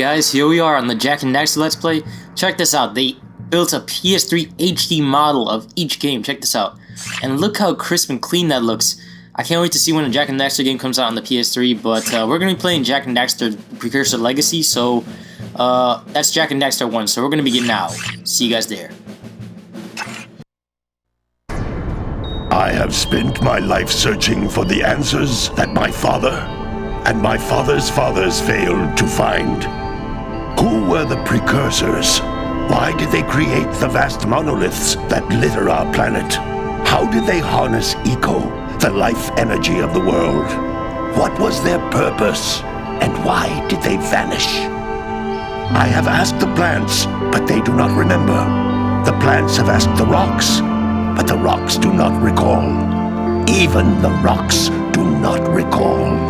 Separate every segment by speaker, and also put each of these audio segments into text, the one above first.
Speaker 1: Guys, here we are on the Jak and Daxter Let's Play. Check this out, they built a PS3 HD model of each game, check this out. And look how crisp and clean that looks. I can't wait to see when a Jak and Daxter game comes out on the PS3, but we're going to be playing Jak and Daxter Precursor Legacy, so that's Jak and Daxter 1, so we're going to begin now. See you guys there.
Speaker 2: I have spent my life searching for the answers that my father and my father's fathers failed to find. Who were the Precursors? Why did they create the vast monoliths that litter our planet? How did they harness eco, the life energy of the world? What was their purpose? And why did they vanish? I have asked the plants, but they do not remember. The plants have asked the rocks, but the rocks do not recall. Even the rocks do not recall.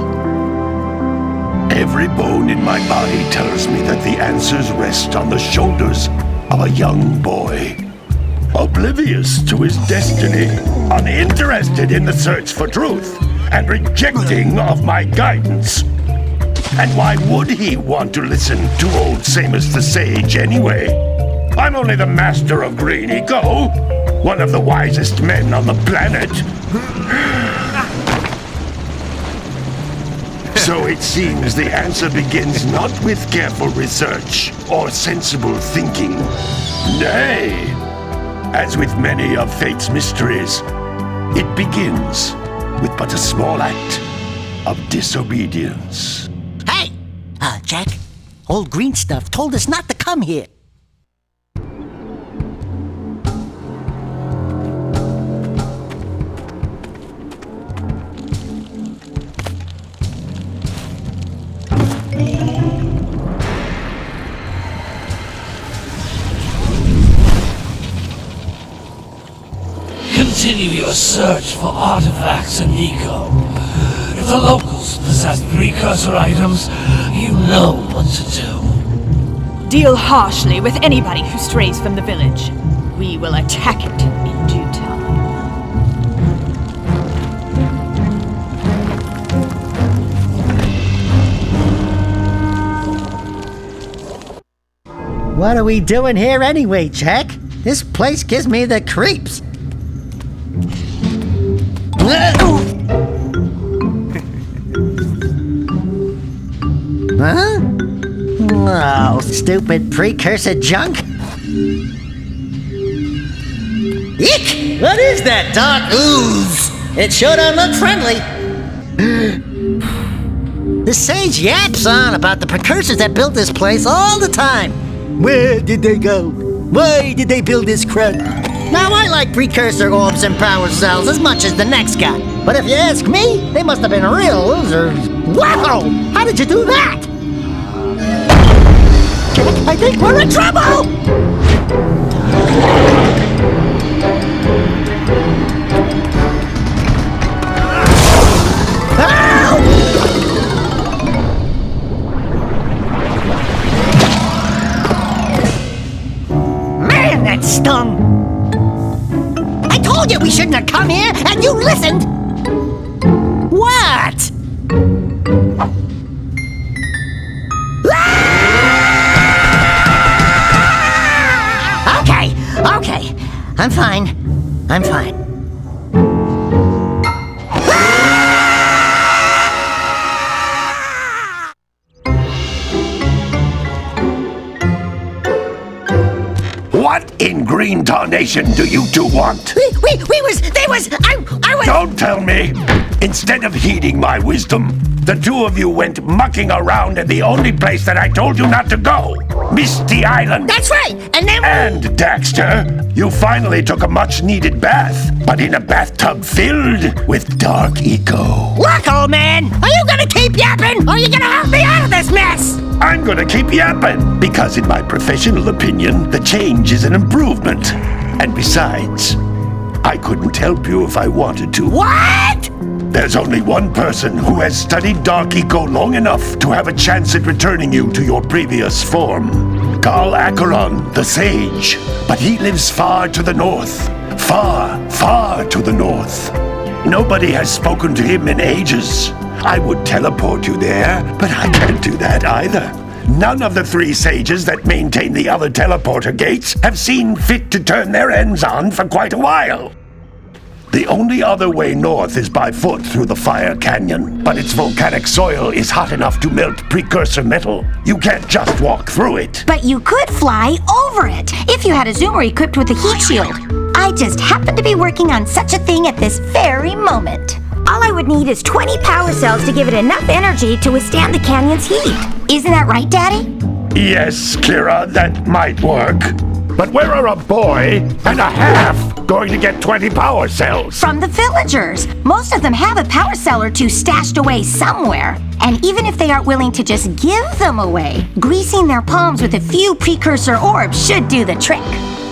Speaker 2: Every bone in my body tells me that the answers rest on the shoulders of a young boy. Oblivious to his destiny, uninterested in the search for truth, and rejecting of my guidance. And why would he want to listen to old Samus the Sage anyway? I'm only the master of green eco, one of the wisest men on the planet. So it seems the answer begins not with careful research or sensible thinking. Nay, as with many of fate's mysteries, it begins with but a small act of disobedience.
Speaker 3: Hey! Jak, old green stuff told us not to come here.
Speaker 4: Continue your search for artifacts and eco. If the locals possess precursor items, you know what to do.
Speaker 5: Deal harshly with anybody who strays from the village. We will attack it in due time.
Speaker 3: What are we doing here anyway, Jak? This place gives me the creeps. Huh? Oh, stupid precursor junk. Eek! What is that dark ooze? It sure don't look friendly. The sage yaps on about the precursors that built this place all the time. Where did they go? Why did they build this crud? Now, I like precursor orbs and power cells as much as the next guy. But if you ask me, they must have been real losers. Wow! How did you do that? Jak, I think we're in trouble! Man, that stung! I told you we shouldn't have come here, and you listened! What? Okay, I'm fine. I'm fine.
Speaker 2: What in green tarnation do you two want?
Speaker 3: I was...
Speaker 2: Don't tell me! Instead of heeding my wisdom, the two of you went mucking around in the only place that I told you not to go! Misty Island!
Speaker 3: That's right! And then...
Speaker 2: And, Daxter, you finally took a much-needed bath, but in a bathtub filled with dark eco.
Speaker 3: Look, old man! Are you gonna keep yapping, or are you gonna help me out of this mess?
Speaker 2: I'm gonna keep yapping, because in my professional opinion, the change is an improvement. And besides, I couldn't help you if I wanted to.
Speaker 3: What?
Speaker 2: There's only one person who has studied Dark Eco long enough to have a chance at returning you to your previous form. Carl Acheron, the Sage. But he lives far to the north. Far, far to the north. Nobody has spoken to him in ages. I would teleport you there, but I can't do that either. None of the 3 sages that maintain the other teleporter gates have seen fit to turn their ends on for quite a while. The only other way north is by foot through the Fire Canyon, but its volcanic soil is hot enough to melt precursor metal. You can't just walk through it.
Speaker 6: But you could fly over it if you had a zoomer equipped with a heat shield. I just happen to be working on such a thing at this very moment. All I would need is 20 power cells to give it enough energy to withstand the canyon's heat. Isn't that right, Daddy?
Speaker 2: Yes, Kira, that might work. But where are a boy and a half going to get 20 power cells?
Speaker 6: From the villagers. Most of them have a power cell or 2 stashed away somewhere. And even if they aren't willing to just give them away, greasing their palms with a few precursor orbs should do the trick.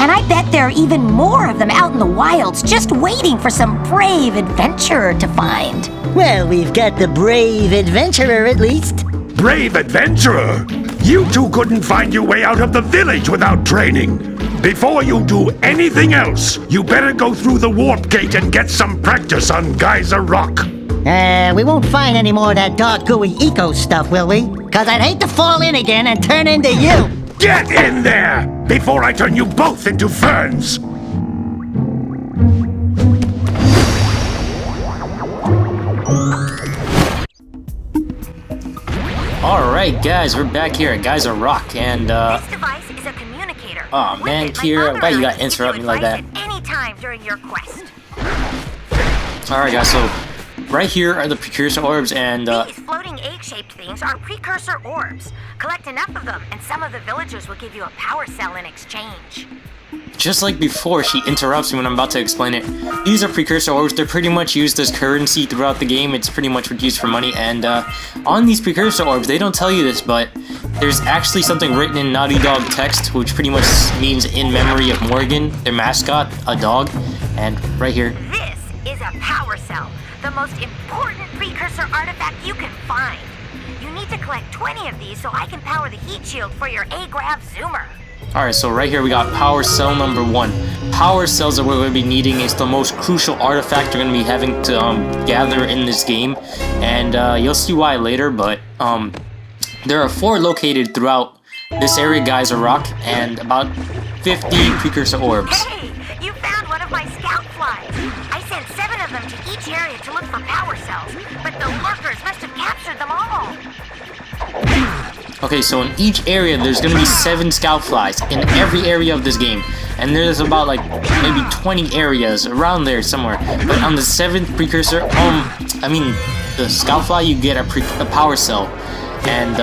Speaker 6: And I bet there are even more of them out in the wilds just waiting for some brave adventurer to find.
Speaker 3: Well, we've got the brave adventurer at least.
Speaker 2: Brave adventurer? You two couldn't find your way out of the village without training. Before you do anything else, you better go through the warp gate and get some practice on Geyser Rock.
Speaker 3: We won't find any more of that dark gooey eco stuff, will we? 'Cause I'd hate to fall in again and turn into you.
Speaker 2: Get in there before I turn you both into ferns.
Speaker 1: Alright guys, we're back here at Geyser Rock, and
Speaker 6: This device is a communicator.
Speaker 1: oh man, Kira, why you gotta interrupt me like that?
Speaker 6: Any time during your quest.
Speaker 1: Alright guys, so right here are the precursor orbs, and
Speaker 6: These floating egg-shaped things are precursor orbs. Collect enough of them, and some of the villagers will give you a power cell in exchange.
Speaker 1: just like before, she interrupts me when I'm about to explain it. These are precursor orbs. They're pretty much used as currency throughout the game. It's pretty much used for money, and on these precursor orbs, they don't tell you this, but there's actually something written in Naughty Dog text, which pretty much means in memory of Morgan, their mascot, a dog, and right here.
Speaker 6: This is a power cell, the most important precursor artifact you can find. You need to collect 20 of these so I can power the heat shield for your A-Grav zoomer.
Speaker 1: Alright, so right here we got power cell number 1. Power cells that we're going to be needing is the most crucial artifact we're going to be having to gather in this game, and you'll see why later, but there are 4 located throughout this area, Geyser Rock, and about 50 precursor orbs.
Speaker 6: Hey, you found one of my scout flies. I sent 7 of them to each area to look for power cells, but the lurkers must have captured them all.
Speaker 1: Okay, so in each area, there's gonna be 7 scout flies in every area of this game, and there's about like maybe 20 areas around there somewhere. But on the 7th precursor, the scout fly, you get a power cell, and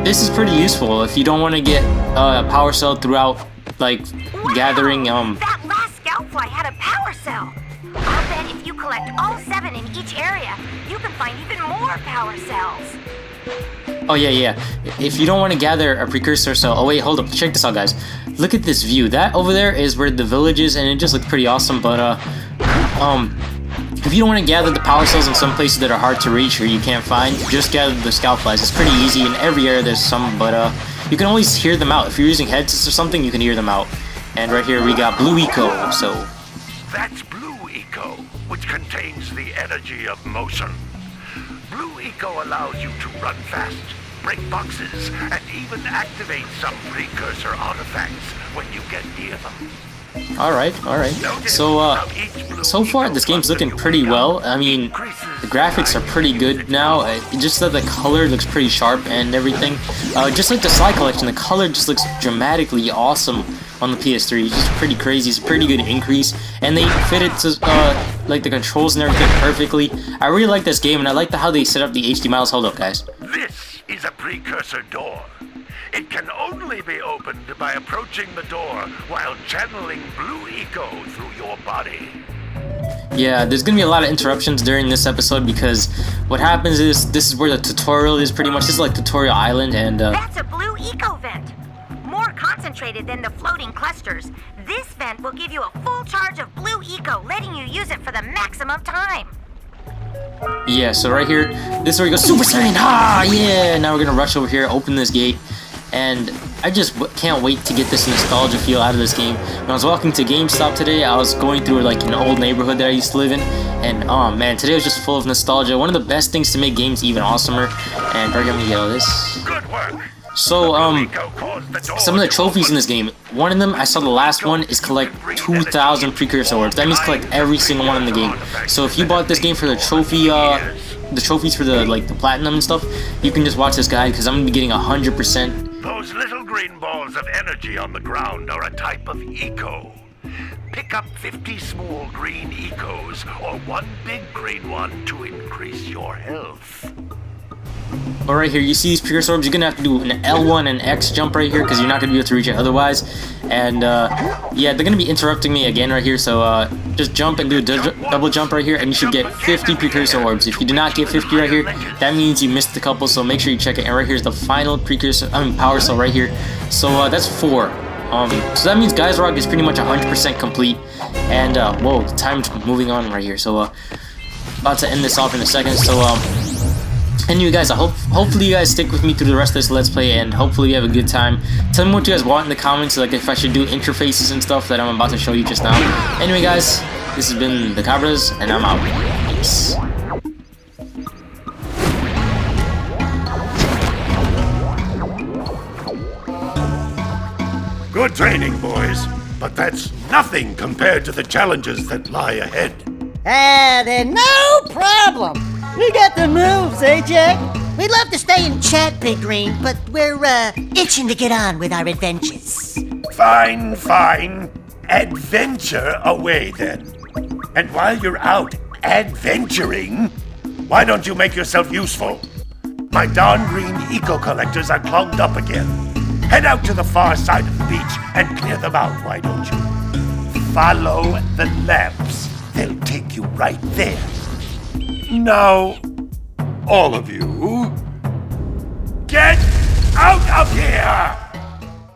Speaker 1: this is pretty useful if you don't want to get a power cell throughout, like gathering.
Speaker 6: That last scout fly had a power cell. I'll bet if you collect all 7 in each area, you can find even more power cells.
Speaker 1: Oh yeah. If you don't want to gather a precursor cell, oh wait, hold up, check this out, guys. Look at this view. That over there is where the village is, and it just looks pretty awesome. But if you don't want to gather the power cells in some places that are hard to reach or you can't find, just gather the scout flies. It's pretty easy. In every area there's some, but you can always hear them out. If you're using headsets or something, you can hear them out. And right here we got Blue Eco. So
Speaker 2: That's Blue Eco, which contains the energy of motion. Blue Eco allows you to run fast, break boxes, and even activate some precursor artifacts when you get near them.
Speaker 1: Alright. So far this game's looking pretty well. I mean, the graphics are pretty good now. Just that the color looks pretty sharp and everything. Just like the Slide Collection, the color just looks dramatically awesome on the PS3. It's just pretty crazy. It's a pretty good increase, and they fit it to like the controls and everything perfectly. I really like this game, and I like how they set up the HD models. Hold up, guys.
Speaker 2: This is a precursor door. It can only be opened by approaching the door while channeling Blue Eco through your body.
Speaker 1: Yeah, there's gonna be a lot of interruptions during this episode because what happens is this is where the tutorial is pretty much. This is like Tutorial Island, and
Speaker 6: That's a Blue Eco vent. More concentrated than the floating clusters. This vent will give you a full charge of Blue Eco, letting you use it for the maximum time.
Speaker 1: yeah, so right here, this is where you go Super Saiyan. Yeah! Now we're gonna rush over here, open this gate, and I just can't wait to get this nostalgia feel out of this game. When I was walking to GameStop today, I was going through like an old neighborhood that I used to live in, and oh man, today was just full of nostalgia. One of the best things to make games even awesomer. And we're gonna get all this.
Speaker 2: Good work.
Speaker 1: So, some of the trophies in this game, one of them, I saw the last one, is collect 2,000 Precursor orbs. That means collect every single one in the game. So if you bought this game for the trophy, the trophies for the, like, the platinum and stuff, you can just watch this guide, because I'm going to be getting 100%.
Speaker 2: Those little green balls of energy on the ground are a type of eco. Pick up 50 small green ecos, or one big green one to increase your health.
Speaker 1: But right here, you see these Precursor orbs, you're going to have to do an L1 and X jump right here, because you're not going to be able to reach it otherwise. And, yeah, they're going to be interrupting me again right here, so, just jump and do a double jump right here, and you should get 50 Precursor orbs. If you do not get 50 right here, that means you missed a couple, so make sure you check it. And right here's the final power cell right here. So, that's 4. So that means Geyser Rock is pretty much 100% complete. And, whoa, the time's moving on right here, so, about to end this off in a second, so, anyway guys, hopefully you guys stick with me through the rest of this Let's Play, and hopefully you have a good time. Tell me what you guys want in the comments, like if I should do interfaces and stuff that I'm about to show you just now. Anyway guys, this has been the Cabras, and I'm out. Peace.
Speaker 2: Good training, boys, but that's nothing compared to the challenges that lie ahead.
Speaker 3: Then no problem. We got the moves, eh, Jack? We'd love to stay and chat, Big Green, but we're, itching to get on with our adventures.
Speaker 2: Fine, fine. Adventure away, then. And while you're out adventuring, why don't you make yourself useful? My darn green eco-collectors are clogged up again. Head out to the far side of the beach and clear them out, why don't you? Follow the lamps. They'll take you right there. Now, all of you, get out of here!